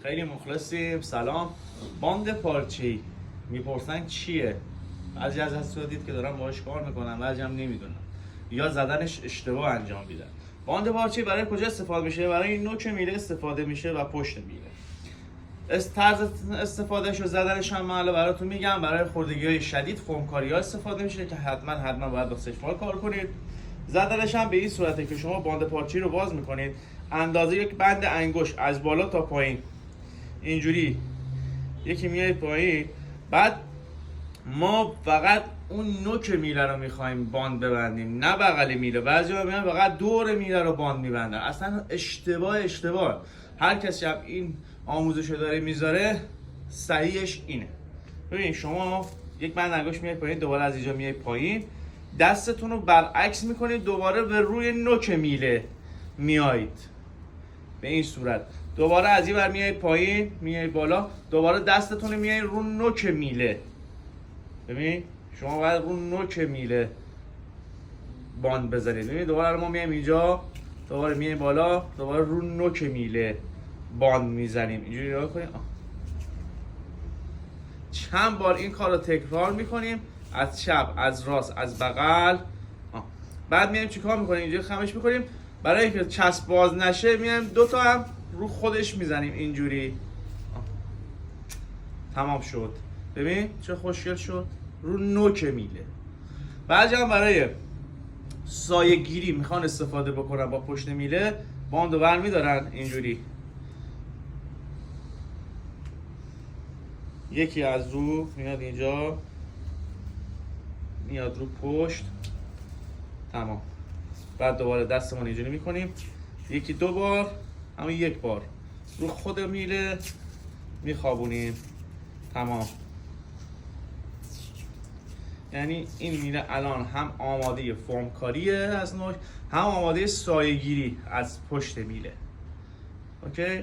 خیلی مخلصیم. سلام. باند پارچه‌ای میپرسن چیه؟ بعضی از حضرات دید که دارن باهاش کار میکنن، بعضی هم نمیدونن یا زدنش اشتباه انجام میدن. باند پارچه‌ای برای کجا استفاده میشه؟ برای این نوک میله استفاده میشه و پشت میله. طرز استفادهش و زدنش هم من براتون میگم. برای خوردگی‌های شدید فومکاری‌ها استفاده میشه که حتما باید با سشوار کار کنید. زدنش هم به این صورته که شما باند پارچه‌ای رو باز میکنید، اندازه یک بند انگشت از بالا تا پایین اینجوری یکی میاد پایین. بعد ما فقط اون نوک میله رو میخوایم باند ببندیم، نه بغل میله. بعضیا میگن فقط دور میله رو باند میبندن. اصلا اشتباه. هر کسی هم این آموزش داره میذاره صحیحش اینه. ببین شما یک بند انگشت میاد پایین، دوباره از اینجا میاد پایین، دستتون رو برعکس میکنید، دوباره به روی نوک میله میایید به این صورت. دوباره از این ور میایید پایین، میایید بالا، دوباره دستتون رو میایید رو نوک میله. ببین شما باید رو نوک میله باند بذارید. ببین دوباره ما میایم اینجا، دوباره میایم بالا، دوباره رو نوک میله باند میزنیم. اینجوری نگاه کنید. چند بار این کار رو تکرار میکنیم، از چپ، از راست، از بغل. بعد میایم چیکار میکنیم؟ اینجوری خمش میکنیم. برای اینکه چسب باز نشه میایم دو تا هم رو خودش میزنیم اینجوری. تمام شد. ببین چه خوشگل شد رو نوک میله. بعضی هم برای سایه گیری میخوان استفاده بکنن با پشت میله، باندو برمیدارن اینجوری، یکی از رو میاد اینجا، میاد رو پشت. تمام. بعد دوباره دستمون اینجوری میکنیم، یکی دو بار، همون یک بار رو خود میله میخوابونیم. تمام. یعنی این میله الان هم آماده فرم کاریه از نوک، هم آماده سایه گیری از پشت میله. اوکی؟